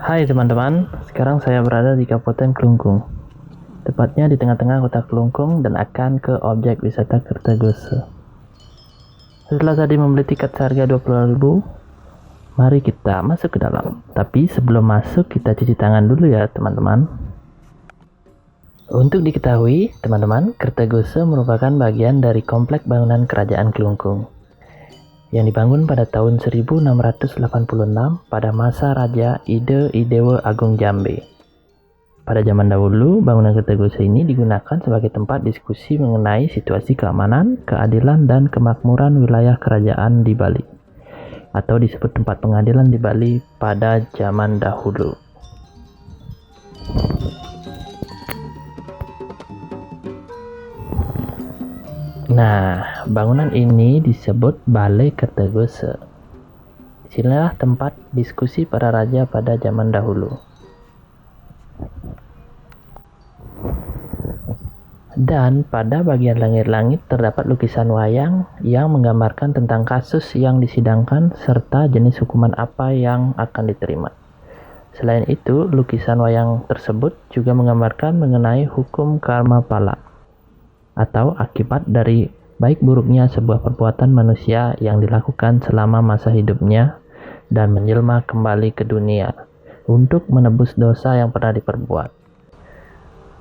Hai teman-teman, sekarang saya berada di Kabupaten Kelungkung, tepatnya di tengah-tengah kota Kelungkung dan akan ke objek wisata Kertagose. Setelah tadi membeli tiket seharga 20.000, mari kita masuk ke dalam. Tapi sebelum masuk kita cuci tangan dulu ya teman-teman. Untuk diketahui teman-teman, Kertagose merupakan bagian dari komplek bangunan Kerajaan Kelungkung yang dibangun pada tahun 1686 pada masa Raja Ide Idewe Agung Jambe. Pada zaman dahulu, bangunan Kertagose ini digunakan sebagai tempat diskusi mengenai situasi keamanan, keadilan, dan kemakmuran wilayah kerajaan di Bali, atau disebut tempat pengadilan di Bali pada zaman dahulu. Nah, bangunan ini disebut Balai Kertagose. Disinilah tempat diskusi para raja pada zaman dahulu. Dan pada bagian langit-langit terdapat lukisan wayang yang menggambarkan tentang kasus yang disidangkan serta jenis hukuman apa yang akan diterima. Selain itu, lukisan wayang tersebut juga menggambarkan mengenai hukum karma pala, atau akibat dari baik buruknya sebuah perbuatan manusia yang dilakukan selama masa hidupnya dan menjelma kembali ke dunia untuk menebus dosa yang pernah diperbuat.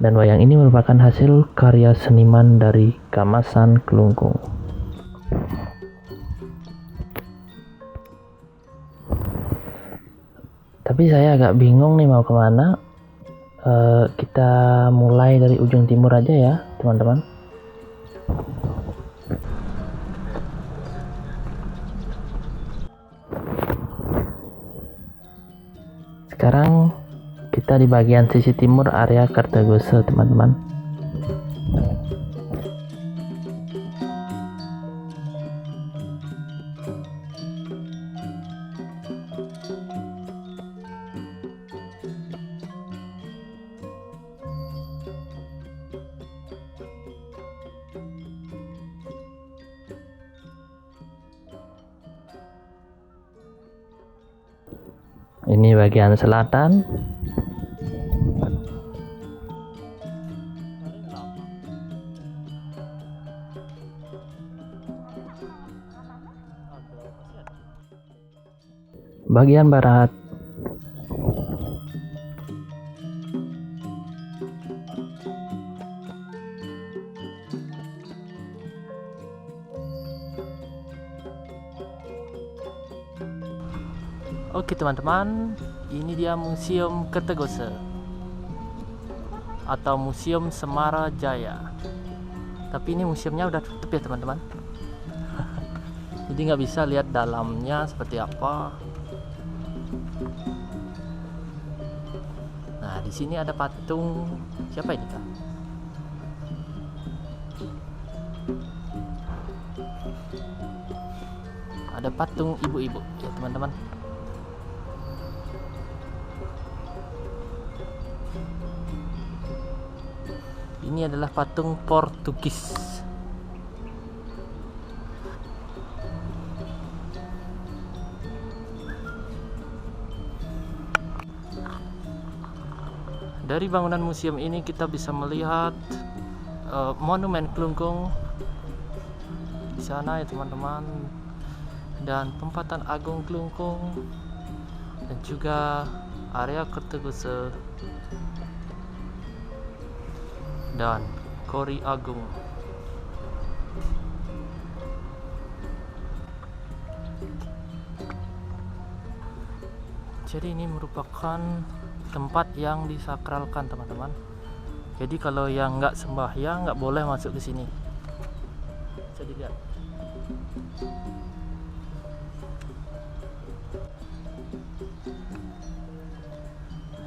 Dan wayang ini merupakan hasil karya seniman dari Kamasan Kelungkung. Tapi saya agak bingung nih mau kemana. Kita mulai dari ujung timur aja ya teman-teman. Sekarang kita di bagian sisi timur area Kertagose teman-teman. Ini bagian selatan. Bagian barat. Oke teman-teman, ini dia Museum Kertagose atau Museum Semara Jaya. Tapi ini museumnya udah tutup ya teman-teman. Jadi nggak bisa lihat dalamnya seperti apa. Nah, di sini ada patung siapa ini Kak? Ada patung ibu-ibu ya teman-teman. Ini adalah patung Portugis. Dari bangunan museum ini kita bisa melihat monumen Kelungkung di sana ya teman-teman, dan Perempatan Agung Kelungkung, dan juga area Kertagose dan Kori Agung. Jadi ini merupakan tempat yang disakralkan teman-teman. Jadi kalau yang nggak sembahyang nggak boleh masuk ke sini. Bisa dilihat.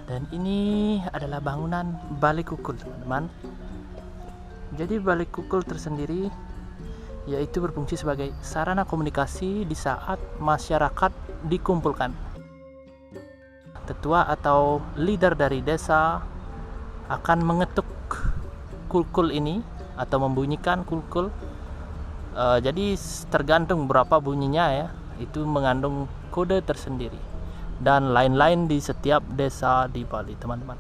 Dan ini adalah bangunan Balai Kukul teman-teman. Jadi Balai Kukul tersendiri yaitu berfungsi sebagai sarana komunikasi di saat masyarakat dikumpulkan. Tetua atau leader dari desa akan mengetuk kulkul ini atau membunyikan kulkul. Jadi tergantung berapa bunyinya ya, itu mengandung kode tersendiri. dan lain-lain di setiap desa di Bali, teman-teman.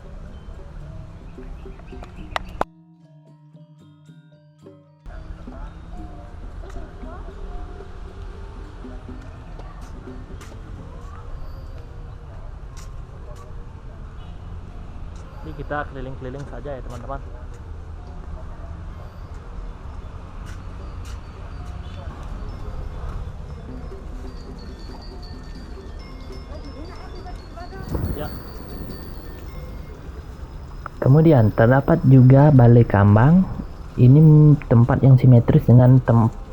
Jadi kita keliling-keliling saja ya, teman-teman. Ya. Kemudian terdapat juga Balai Kambang. Ini tempat yang simetris dengan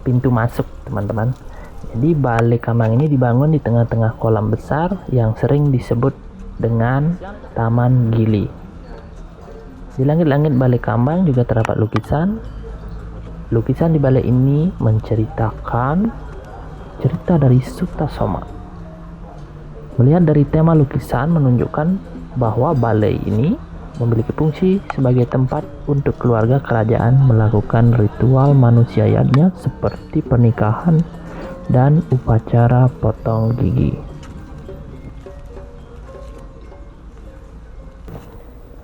pintu masuk, teman-teman. Jadi Balai Kambang ini dibangun di tengah-tengah kolam besar yang sering disebut dengan Taman Gili. Di langit-langit Balai Kambang juga terdapat lukisan. Lukisan di balai ini menceritakan cerita dari Sutasoma. Melihat dari tema lukisan menunjukkan bahwa balai ini memiliki fungsi sebagai tempat untuk keluarga kerajaan melakukan ritual manusiaanya seperti pernikahan dan upacara potong gigi.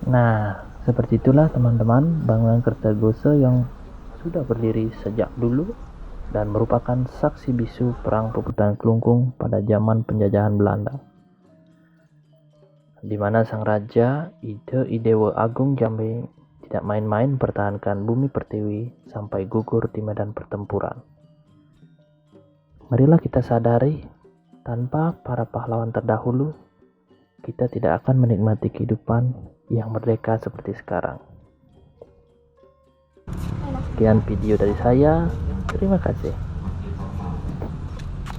Nah, seperti itulah teman-teman bangunan Kertagosa yang sudah berdiri sejak dulu dan merupakan saksi bisu perang Peputan Kelungkung pada zaman penjajahan Belanda, di mana sang raja Idewa Agung Jambe tidak main-main mempertahankan bumi Pertiwi sampai gugur di medan pertempuran. Marilah kita sadari, tanpa para pahlawan terdahulu, kita tidak akan menikmati kehidupan yang merdeka seperti sekarang. Sekian video dari saya, terima kasih.